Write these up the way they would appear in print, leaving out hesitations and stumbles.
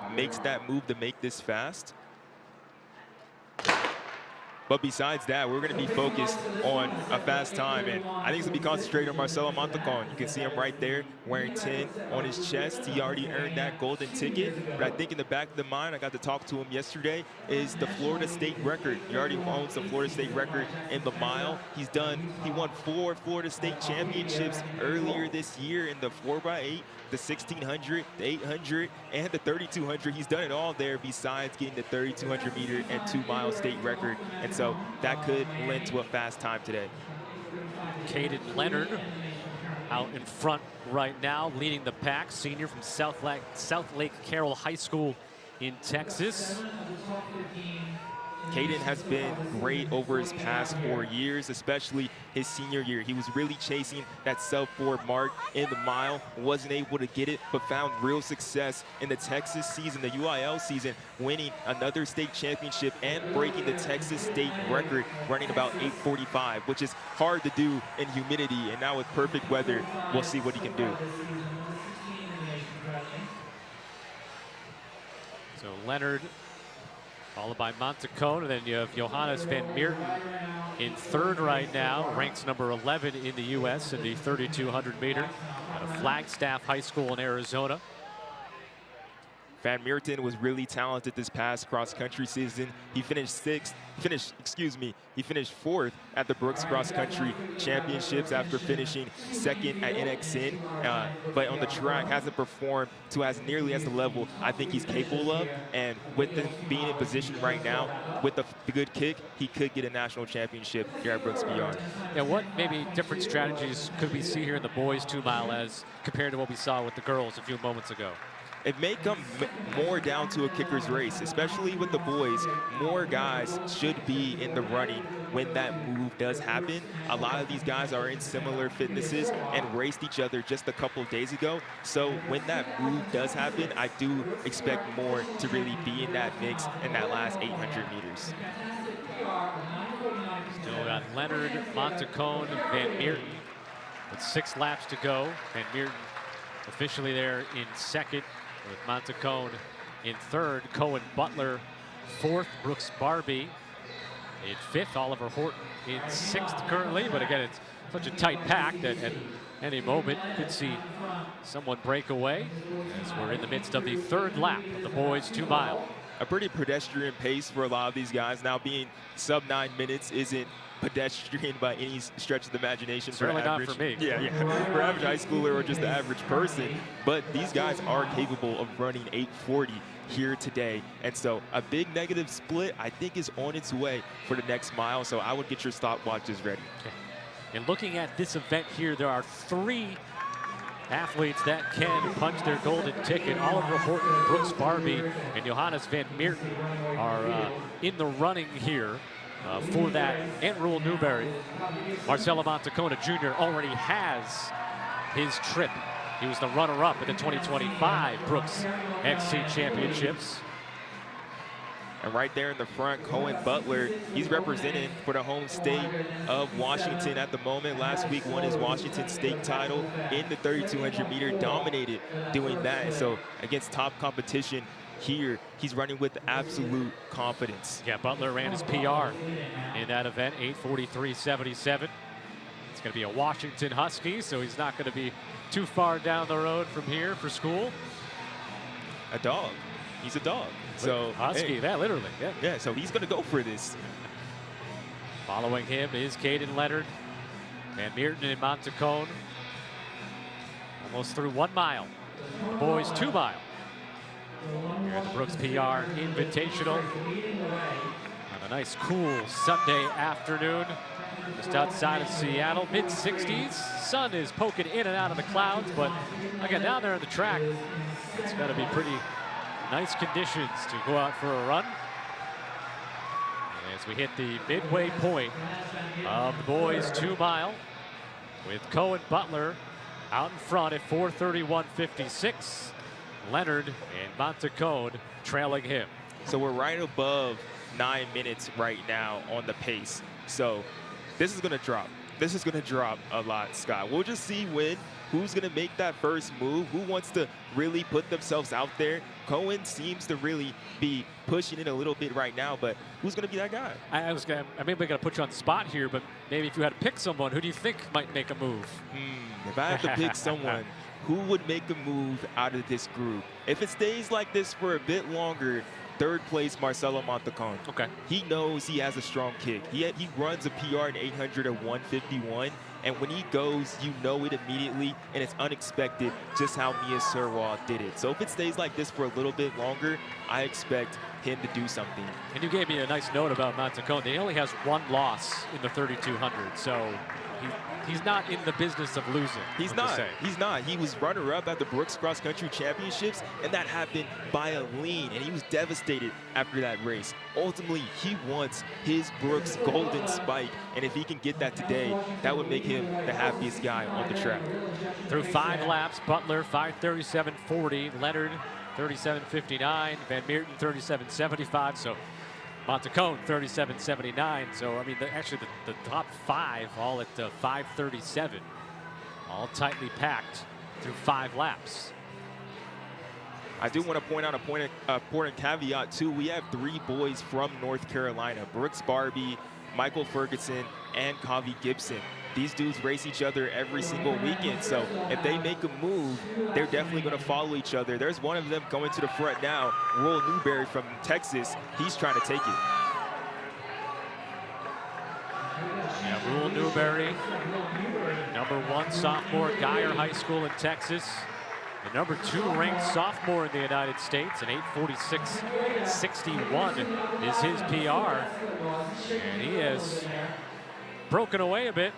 and makes that move to make this fast. But besides that, we're going to be focused on a fast time, and I think it's going to be concentrated on Marcelo Mantecon. You can see him right there wearing 10 on his chest. He already earned that golden ticket, but I think in the back of the mind, I got to talk to him yesterday, is the Florida State record. He already owns the Florida State record in the mile. He won 4 Florida State championships earlier this year in the 4x8, the 1600, the 800, and the 3200. He's done it all there besides getting the 3200 meter and 2-mile state record. And so that could lend to a fast time today. Caden Leonard out in front right now, leading the pack. Senior from South Lake Carroll High School in Texas. Caden has been great over his past 4 years, especially his senior year. He was really chasing that sub-4 mark in the mile, wasn't able to get it, but found real success in the Texas season, the UIL season, winning another state championship and breaking the Texas state record, running about 8:45, which is hard to do in humidity. And now with perfect weather, we'll see what he can do. So Leonard, followed by Mantecon, and then you have Johannes van Meerten in third right now, ranks number 11 in the U.S. in the 3200 meter at a Flagstaff High School in Arizona. Van Meerten was really talented this past cross-country season. He finished fourth at the Brooks Cross Country Championships after finishing second at NXN. But on the track, hasn't performed to as nearly as the level I think he's capable of. And with him being in position right now, with a good kick, he could get a national championship here at Brooks PR. Yeah, what maybe different strategies could we see here in the boys 2-mile as compared to what we saw with the girls a few moments ago? It may come more down to a kicker's race, especially with the boys. More guys should be in the running when that move does happen. A lot of these guys are in similar fitnesses and raced each other just a couple of days ago. So when that move does happen, I do expect more to really be in that mix in that last 800 meters. Still got Leonard, Mantecon, Van Meerten with 6 laps to go. Van Meerten officially there in second, with Mantecon in third. Cohen Butler fourth. Brooks Barbie in fifth. Oliver Horton in sixth currently. But again, it's such a tight pack that at any moment you could see someone break away as we're in the midst of the third lap of the boys 2-mile. A pretty pedestrian pace for a lot of these guys. Now being sub 9 minutes isn't pedestrian by any stretch of the imagination. Certainly for average, not for me. Yeah, for average high schooler or just the average person. But these guys are capable of running 8:40 here today. And so a big negative split, I think, is on its way for the next mile. So I would get your stopwatches ready. Okay. And looking at this event here, there are 3 athletes that can punch their golden ticket. Oliver Horton, Brooks Barbie, and Johannes van Meerten are in the running here for that. And Rule Newberry. Marcelo Mantecon Jr. already has his trip. He was the runner-up at the 2025 Brooks XC Championships. And right there in the front, Cohen Butler, he's representing for the home state of Washington at the moment. Last week won his Washington state title in the 3200 meter, dominated doing that. So against top competition here, he's running with absolute confidence. Yeah, Butler ran his PR in that event, 8:43.77. It's going to be a Washington Husky, so he's not going to be too far down the road from here for school. A dog. He's a dog. So Husky, hey, that literally, yeah. Yeah, so he's going to go for this. Following him is Caden Leonard, Van Meerten and Mantecon. Almost through 1 mile. The boys 2-mile. Here at the Brooks PR Invitational. On a nice, cool Sunday afternoon, just outside of Seattle, mid-60s. Sun is poking in and out of the clouds, but again, down there on the track, it's got to be pretty nice conditions to go out for a run. As we hit the midway point of the boys 2-mile, with Cohen Butler out in front at 4:31.56. Leonard and Mantecon trailing him. So we're right above 9 minutes right now on the pace. So this is going to drop. This is going to drop a lot, Scott. We'll just see when who's going to make that first move, who wants to really put themselves out there. Cohen seems to really be pushing it a little bit right now, but who's going to be that guy? I may be going to put you on the spot here, but maybe if you had to pick someone, who do you think might make a move? If I have to pick someone, who would make a move out of this group? If it stays like this for a bit longer, third place, Marcelo Mantecon. Okay. He knows he has a strong kick. He runs a PR in 800 at 151, and when he goes, you know it immediately, and it's unexpected just how Mia Serwal did it. So if it stays like this for a little bit longer, I expect him to do something. And you gave me a nice note about Mantecon. He only has one loss in the 3200, so he's not in the business of losing. He's not. He's not. He was runner-up at the Brooks Cross Country Championships, and that happened by a lean, and he was devastated after that race. Ultimately, he wants his Brooks Golden Spike, and if he can get that today, that would make him the happiest guy on the track. Through 5 laps, Butler 5:37.40, Leonard 37.59, Van Meerten 37.75. So Mantecon 37.79. So I mean, actually the top 5 all at 5:37, all tightly packed through 5 laps. I do want to point out a important caveat too. We have 3 boys from North Carolina: Brooks Barbie, Michael Ferguson, and Kavi Gibson. These dudes race each other every single weekend, so if they make a move, they're definitely going to follow each other. There's one of them coming to the front now, Royal Newberry from Texas. He's trying to take it. Yeah, Royal Newberry, #1 sophomore at Geyer High School in Texas. The #2 ranked sophomore in the United States, an 8:46.61 is his PR. And he has broken away a bit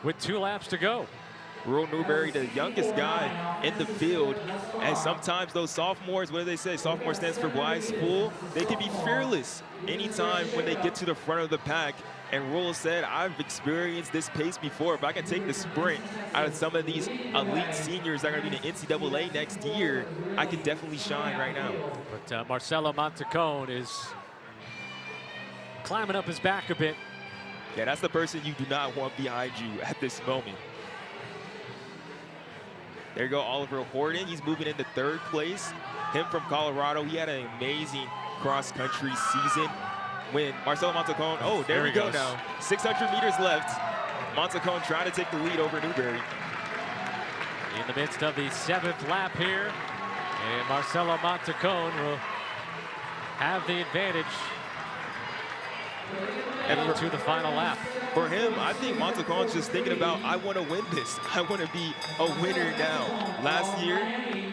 with 2 laps to go. Royal Newberry, the youngest guy in the field, and sometimes those sophomores, what do they say? Sophomore stands for wise fool. They can be fearless anytime when they get to the front of the pack. And Royal said, I've experienced this pace before. If I can take the sprint out of some of these elite seniors that are going to be in the NCAA next year, I can definitely shine right now. But Marcelo Mantecon is climbing up his back a bit. Yeah, that's the person you do not want behind you at this moment. There you go, Oliver Horton. He's moving into 3rd place. Him from Colorado. He had an amazing cross-country season. When Marcelo Mantecon, oh, there we go now. 600 meters left. Mantecon trying to take the lead over Newberry. In the midst of the 7th lap here, and Marcelo Mantecon will have the advantage into the final lap. For him, I think Mantecon's just thinking about, I want to win this. I want to be a winner now. Last year,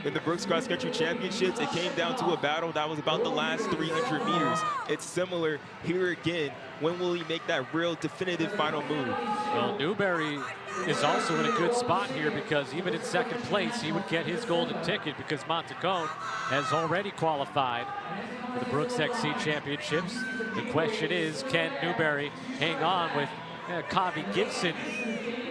in the Brooks Cross Country Championships, it came down to a battle that was about the last 300 meters. It's similar here again. When will he make that real definitive final move? Well, Newberry is also in a good spot here, because even in 2nd place, he would get his golden ticket, because Mantecon has already qualified for the Brooks XC Championships. The question is, can Newberry hang on with Kavi Gibson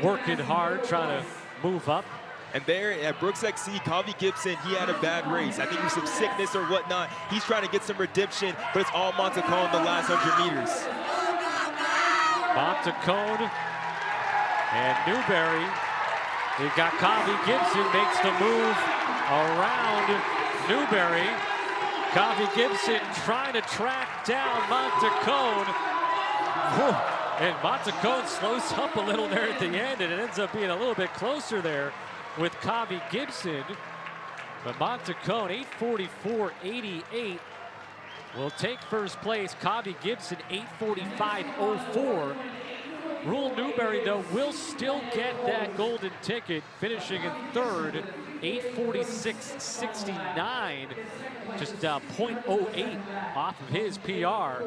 working hard, trying to move up? And there at Brooks XC, Kavi Gibson, he had a bad race. I think it was some sickness or whatnot. He's trying to get some redemption, but it's all Mantecon the last 100 meters. Mantecon and Newberry. We've got Kavi Gibson makes the move around Newberry. Kavi Gibson trying to track down Mantecon. And Mantecon slows up a little there at the end, and it ends up being a little bit closer there with Kavi Gibson. But Mantecon, 8:44.88, will take 1st place. Kavi Gibson, 8:45.04. Royal Newberry, though, will still get that golden ticket, finishing in 3rd, 8:46.69, just 0.08 off of his PR.